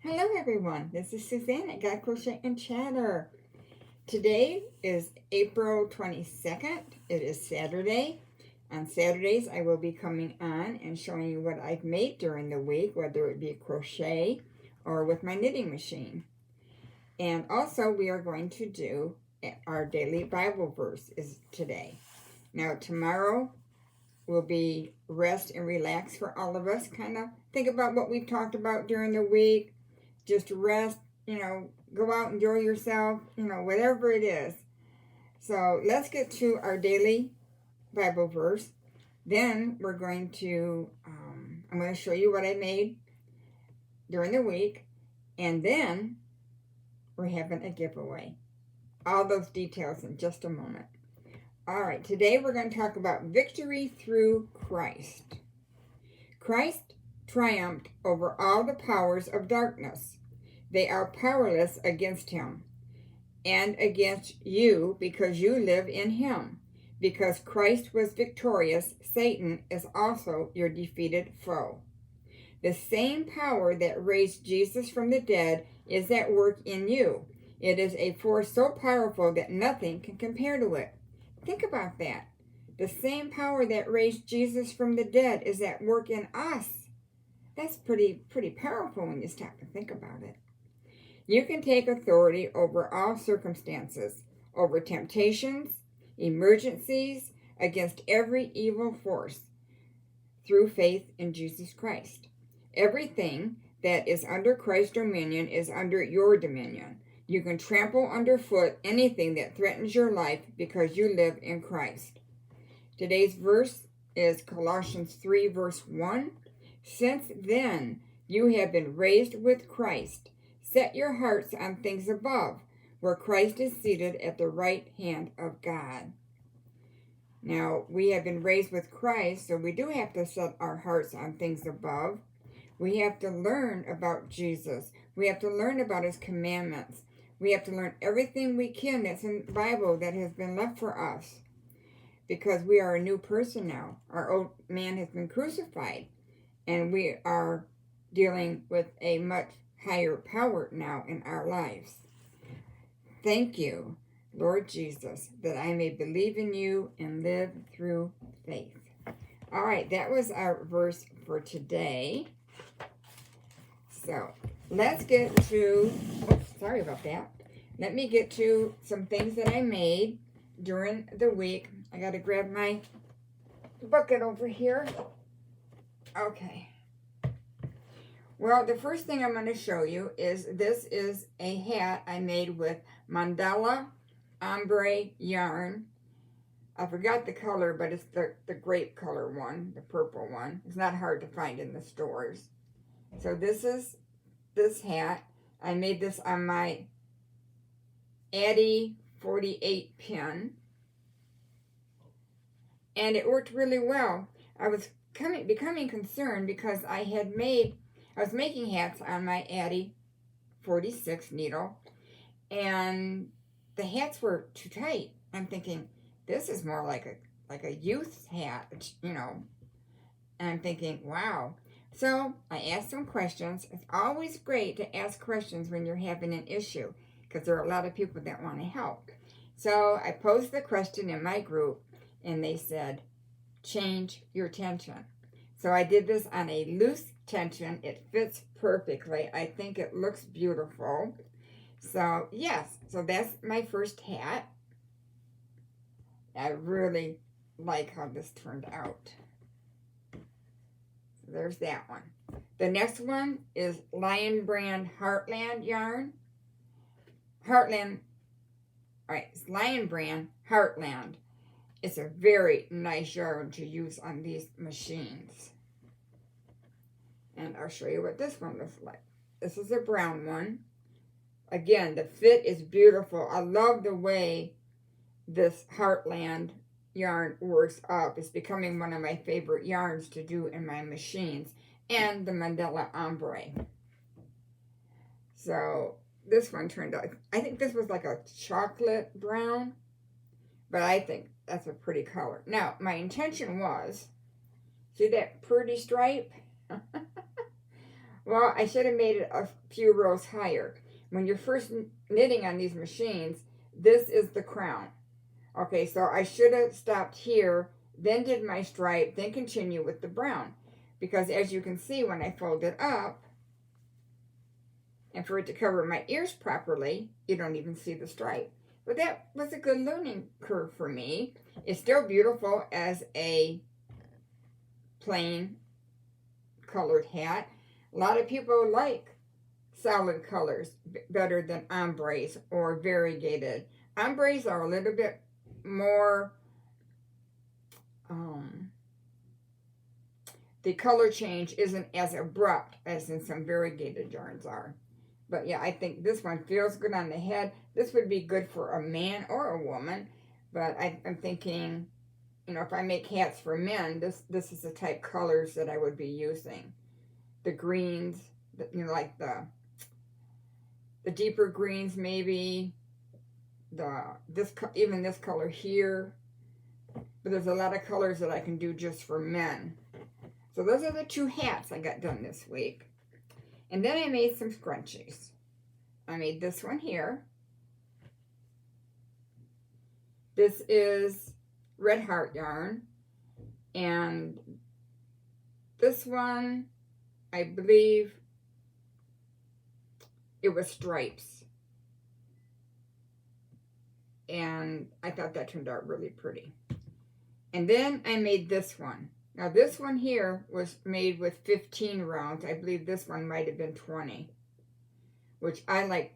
Hello everyone, this is Suzanne at Got Crochet and Chatter. Today is April 22nd. It is Saturday. On Saturdays I will be coming on and showing you what I've made during the week, whether it be crochet or with my knitting machine. And also we are going to do our daily Bible verse is today. Now tomorrow will be rest and relax for all of us. Kind of think about what we've talked about during the week. Just rest, go out, enjoy yourself, whatever it is. So let's get to our daily Bible verse. Then we're going to, I'm going to show you what I made during the week. And then we're having a giveaway. All those details in just a moment. All right, today we're going to talk about victory through Christ. Christ triumphed over all the powers of darkness. They are powerless against him and against you because you live in him. Because Christ was victorious, Satan is also your defeated foe. The same power that raised Jesus from the dead is at work in you. It is a force so powerful that nothing can compare to it. Think about that. The same power that raised Jesus from the dead is at work in us. That's pretty powerful when you stop to think about it. You can take authority over all circumstances, over temptations, emergencies, against every evil force through faith in Jesus Christ. Everything that is under Christ's dominion is under your dominion. You can trample underfoot anything that threatens your life because you live in Christ. Today's verse is Colossians 3, verse 1. Since then, you have been raised with Christ. Set your hearts on things above, where Christ is seated at the right hand of God. Now, we have been raised with Christ, so we do have to set our hearts on things above. We have to learn about Jesus. We have to learn about his commandments. We have to learn everything we can that's in the Bible that has been left for us. Because we are a new person now. Our old man has been crucified. And we are dealing with a much higher power now in our lives. Thank you, Lord Jesus, that I may believe in you and live through faith. All right, that was our verse for today. So let's get to, sorry about that. Let me get to some things that I made during the week. I got to grab my bucket over here. Okay. Well, the first thing I'm going to show you is this is a hat I made with mandala ombre yarn. I forgot the color, but it's the grape color one, the purple one. It's not hard to find in the stores. So this is this hat. I made this on my Addy 48 pin. And it worked really well. I was becoming concerned because I was making hats on my Addy 46 needle, and the hats were too tight. I'm thinking, this is more like a youth hat, And I'm thinking, wow. So I asked some questions. It's always great to ask questions when you're having an issue, because there are a lot of people that want to help. So I posed the question in my group, and they said, change your tension. So I did this on a loose tension. It fits perfectly. I think it looks beautiful. So yes, so that's my first hat. I really like how this turned out. So there's that one. The next one is Lion Brand Heartland yarn. Heartland, all right, it's Lion Brand Heartland. It's a very nice yarn to use on these machines. And I'll show you what this one looks like. This is a brown one. Again, the fit is beautiful. I love the way this Heartland yarn works up. It's becoming one of my favorite yarns to do in my machines. And the mandala ombre. So this one turned out, I think this was like a chocolate brown. But I think that's a pretty color. Now, my intention was, see that pretty stripe? Well, I should have made it a few rows higher. When you're first knitting on these machines, this is the crown. Okay, so I should have stopped here, then did my stripe, then continue with the brown. Because as you can see, when I fold it up, and for it to cover my ears properly, you don't even see the stripe. But that was a good learning curve for me. It's still beautiful as a plain colored hat. A lot of people like solid colors better than ombres or variegated. Ombres are a little bit more, the color change isn't as abrupt as in some variegated yarns are. But yeah, I think this one feels good on the head. This would be good for a man or a woman. But I'm thinking, if I make hats for men, this is the type colors that I would be using. The greens, like the deeper greens maybe. Even this color here. But there's a lot of colors that I can do just for men. So those are the 2 hats I got done this week. And then I made some scrunchies. I made this one here. This is Red Heart yarn. And this one, I believe it was stripes. And I thought that turned out really pretty. And then I made this one. Now this one here was made with 15 rounds. I believe this one might have been 20. Which I like.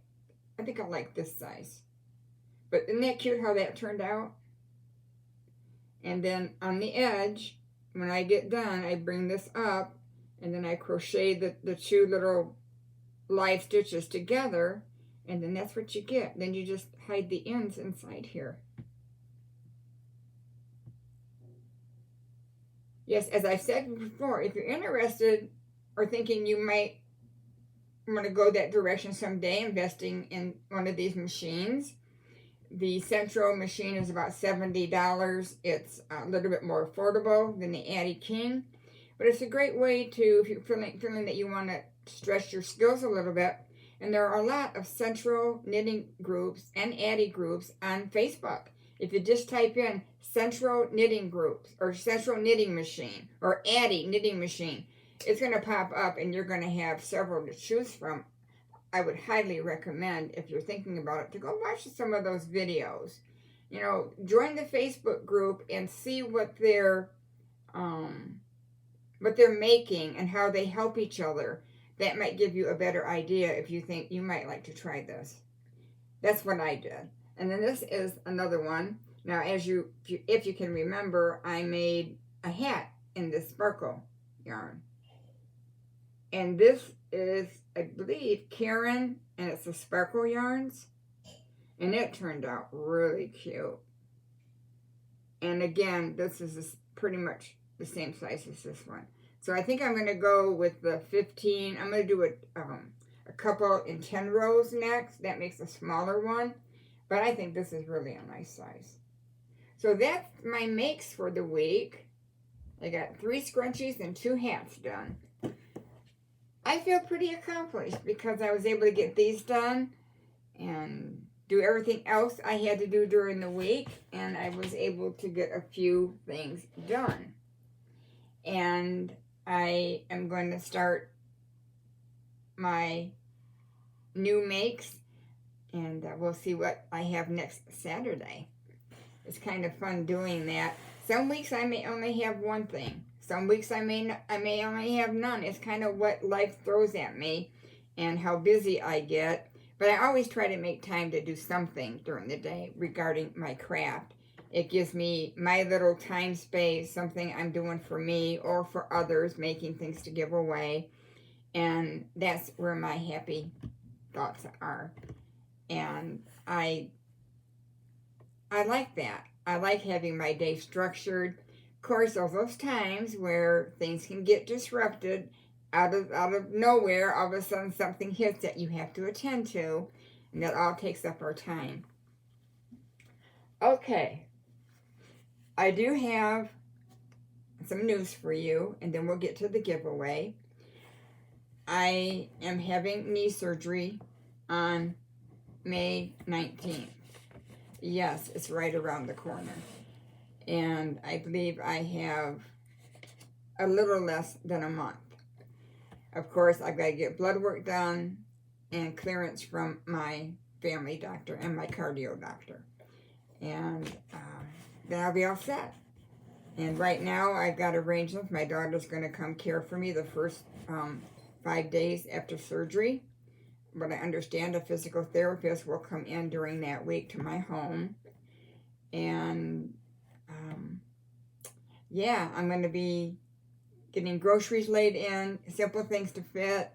I think I like this size. But isn't that cute how that turned out? And then on the edge, when I get done, I bring this up. And then I crochet the 2 little live stitches together. And then that's what you get. Then you just hide the ends inside here. Yes, as I said before, if you're interested or thinking you might want to go that direction someday, investing in one of these machines, the Sentro machine is about $70. It's a little bit more affordable than the Addie King. But it's a great way to, if you're feeling that you want to stretch your skills a little bit. And there are a lot of Sentro knitting groups and Addie groups on Facebook. If you just type in Sentro knitting groups or Sentro knitting machine or Addie knitting machine, it's going to pop up and you're going to have several to choose from. I would highly recommend, if you're thinking about it, to go watch some of those videos. Join the Facebook group and see what they're making and how they help each other. That might give you a better idea if you think you might like to try this. That's what I did. And then this is another one. Now, if you can remember, I made a hat in this sparkle yarn. And this is, I believe, Karen, and it's the sparkle yarns. And it turned out really cute. And again, this is pretty much the same size as this one. So I think I'm going to go with the 15. I'm going to do a couple in 10 rows next. That makes a smaller one. But I think this is really a nice size. So that's my makes for the week. I got 3 scrunchies and 2 hats done. I feel pretty accomplished because I was able to get these done and do everything else I had to do during the week. And I was able to get a few things done. And I am going to start my new makes. And we'll see what I have next Saturday. It's kind of fun doing that. Some weeks I may only have one thing. Some weeks I may only have none. It's kind of what life throws at me and how busy I get. But I always try to make time to do something during the day regarding my craft. It gives me my little time space, something I'm doing for me or for others, making things to give away. And that's where my happy thoughts are. And I like that. I like having my day structured. Of course, there's those times where things can get disrupted out of nowhere. All of a sudden something hits that you have to attend to. And that all takes up our time. Okay. I do have some news for you. And then we'll get to the giveaway. I am having knee surgery on May 19th. Yes, it's right around the corner. And I believe I have a little less than a month. Of course, I've got to get blood work done and clearance from my family doctor and my cardio doctor. And then I'll be all set. And right now, I've got arrangements. My daughter's going to come care for me the first 5 days after surgery. But I understand a physical therapist will come in during that week to my home. And yeah, I'm going to be getting groceries laid in, simple things to fit.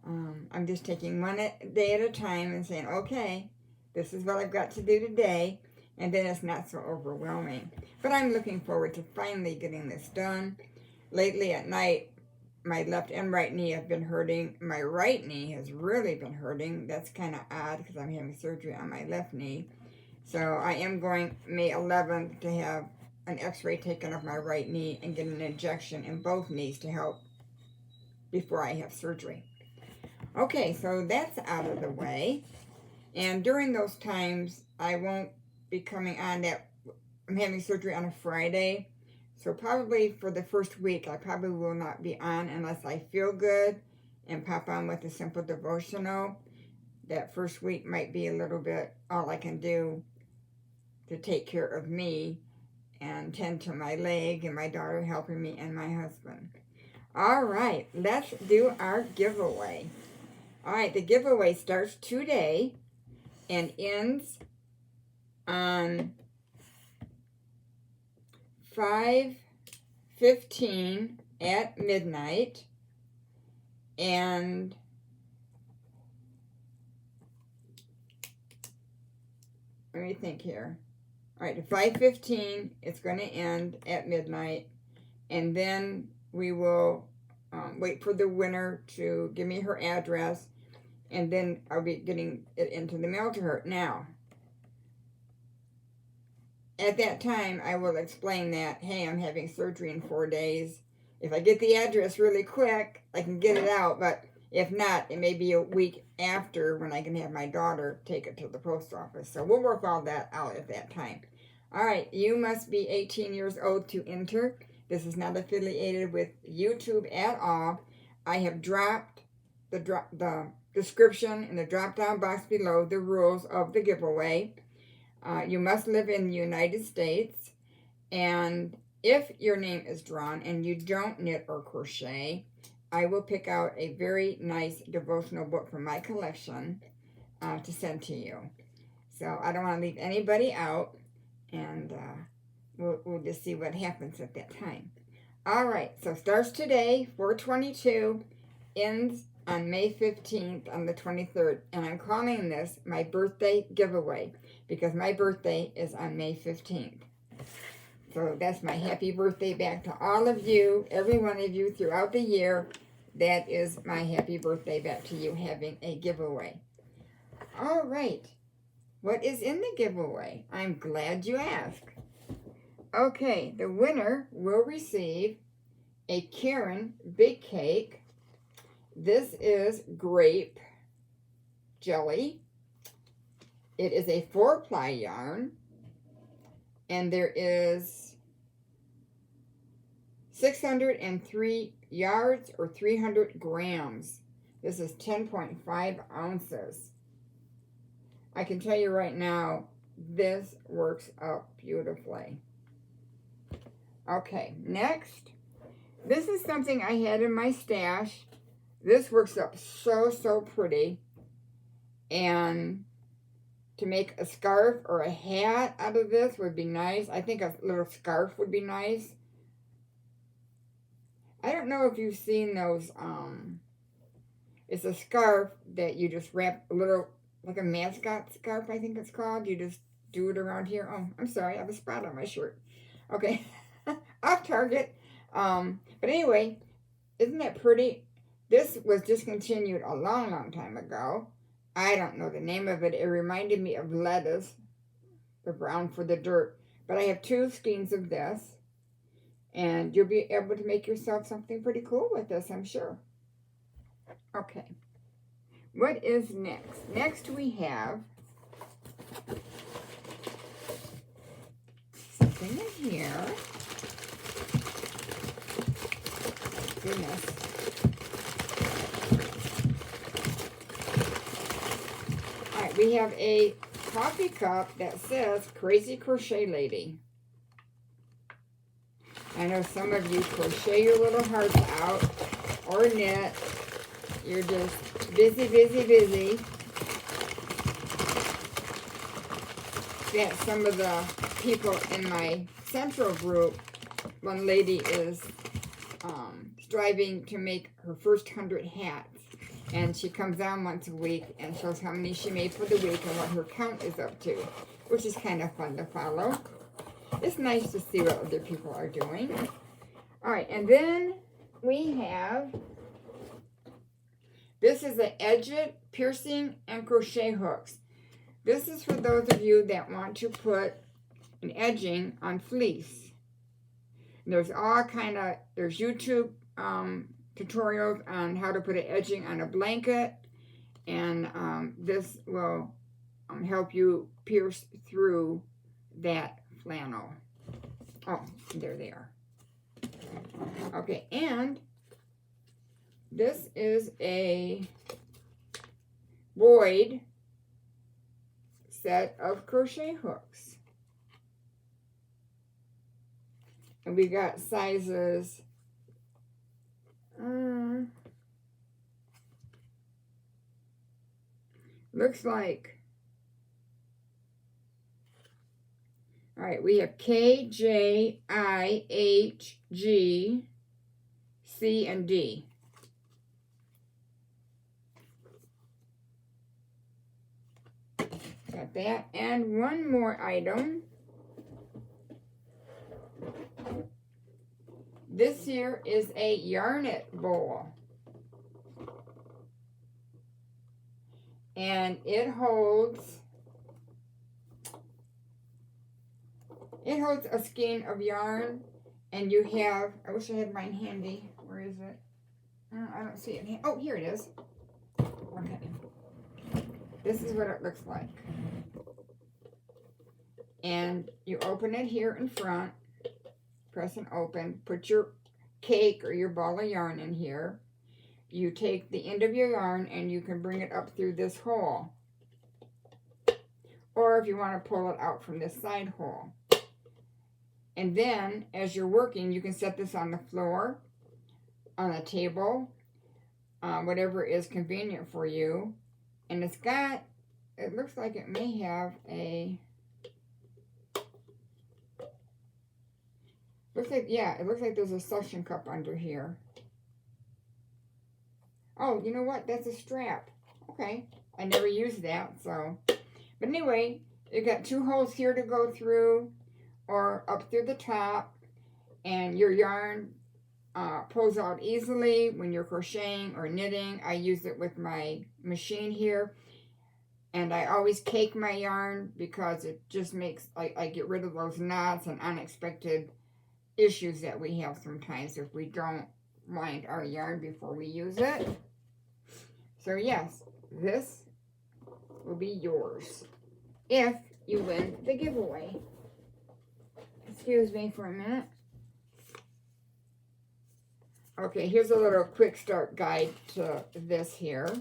I'm just taking one day at a time and saying, okay, this is what I've got to do today. And then it's not so overwhelming. But I'm looking forward to finally getting this done. Lately at night, my left and right knee have been hurting. My right knee has really been hurting. That's kind of odd because I'm having surgery on my left knee. So I am going May 11th to have an x-ray taken of my right knee and get an injection in both knees to help before I have surgery. Okay, so that's out of the way. And during those times, I won't be coming on that. I'm having surgery on a Friday. So probably for the first week, I probably will not be on unless I feel good and pop on with a simple devotional. That first week might be a little bit all I can do to take care of me and tend to my leg and my daughter helping me and my husband. All right, let's do our giveaway. All right, the giveaway starts today and ends on 5:15 at midnight. And let me think here. All right, at 5:15, it's going to end at midnight. And then we will wait for the winner to give me her address. And then I'll be getting it into the mail to her. Now, at that time, I will explain that, hey, I'm having surgery in 4 days. If I get the address really quick, I can get it out. But if not, it may be a week after when I can have my daughter take it to the post office. So we'll work all that out at that time. All right, you must be 18 years old to enter. This is not affiliated with YouTube at all. I have dropped the description in the drop-down box below the rules of the giveaway. You must live in the United States. And if your name is drawn and you don't knit or crochet, I will pick out a very nice devotional book from my collection to send to you. So I don't want to leave anybody out. And we'll just see what happens at that time. All right, so starts today, 4/22, ends on May 15th on the 23rd. And I'm calling this my birthday giveaway because my birthday is on May 15th. So that's my happy birthday back to all of you, every one of you throughout the year. That is my happy birthday back to you having a giveaway. All right. What is in the giveaway? I'm glad you asked. Okay, the winner will receive a Karen Big Cake. This is grape jelly. It is a 4-ply yarn. And there is 603 yards or 300 grams. This is 10.5 ounces. I can tell you right now, this works out beautifully. Okay, next. This is something I had in my stash. This works up so pretty. And to make a scarf or a hat out of this would be nice. I think a little scarf would be nice. I don't know if you've seen those. It's a scarf that you just wrap a little, like a mascot scarf, I think it's called. You just do it around here. Oh, I'm sorry, I have a spot on my shirt. Okay, off target. But anyway, isn't that pretty? This was discontinued a long time ago. I don't know the name of it. It reminded me of lettuce, the brown for the dirt. But I have 2 skeins of this. And you'll be able to make yourself something pretty cool with this, I'm sure. Okay. What is next? Next we have something in here. Goodness. All right, we have a coffee cup that says Crazy Crochet Lady. I know some of you crochet your little hearts out or knit. You're just busy, busy, busy. Yeah, some of the people in my Central group, one lady is striving to make her first 100 hats. And she comes on once a week and shows how many she made for the week and what her count is up to, which is kind of fun to follow. It's nice to see what other people are doing. All right, and then we have, this is an edget, piercing, and crochet hooks. This is for those of you that want to put an edging on fleece. There's all kind of, there's YouTube tutorials on how to put an edging on a blanket, and this will help you pierce through that flannel. Oh, there they are. Okay, and this is a void set of crochet hooks. And we got sizes looks like, all right, we have K, J, I, H, G, C, and D. Got that. And one more item. This here is a Yarnet bowl. And it holds a skein of yarn, and you have, I wish I had mine handy. Where is it? I don't see it. Oh, here it is. Okay. This is what it looks like. And you open it here in front, press and open, put your cake or your ball of yarn in here. You take the end of your yarn and you can bring it up through this hole. Or if you want to pull it out from this side hole. And then, as you're working, you can set this on the floor, on a table, whatever is convenient for you. And it's got, it looks like it may have a, looks like, yeah, it looks like there's a suction cup under here. Oh, you know what? That's a strap. Okay. I never used that, so. But anyway, you got two holes here to go through, or up through the top, and your yarn pulls out easily when you're crocheting or knitting. I use it with my machine here, and I always cake my yarn because it just makes, I get rid of those knots and unexpected issues that we have sometimes if we don't wind our yarn before we use it. So yes, this will be yours if you win the giveaway. Excuse me for a minute. Okay, here's a little quick start guide to this here.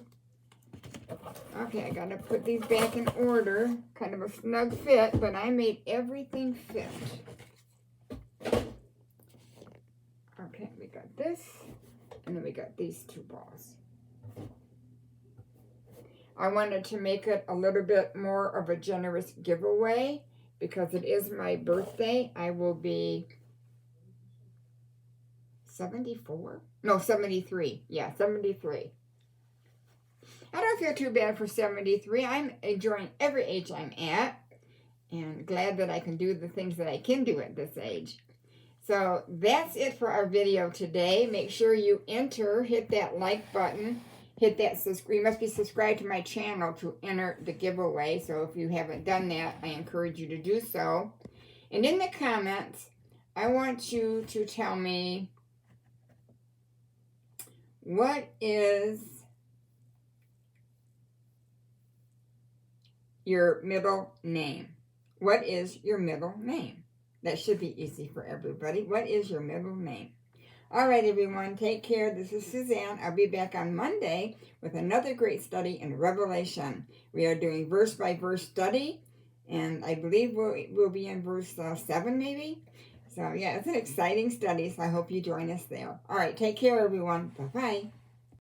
Okay, I gotta put these back in order. Kind of a snug fit, but I made everything fit. Okay, we got this, and then we got these two balls. I wanted to make it a little bit more of a generous giveaway because it is my birthday. I will be 74? No, 73. Yeah, 73. I don't feel too bad for 73. I'm enjoying every age I'm at and glad that I can do the things that I can do at this age. So that's it for our video today. Make sure you enter, hit that like button, hit that subscribe. You must be subscribed to my channel to enter the giveaway. So if you haven't done that, I encourage you to do so. And in the comments, I want you to tell me what is your middle name. What is your middle name? That should be easy for everybody. What is your middle name? All right, everyone, take care. This is Suzanne. I'll be back on Monday with another great study in Revelation. We are doing verse by verse study, and I believe we'll be in verse 7 maybe. So, yeah, it's an exciting study, so I hope you join us there. All right, take care, everyone. Bye-bye.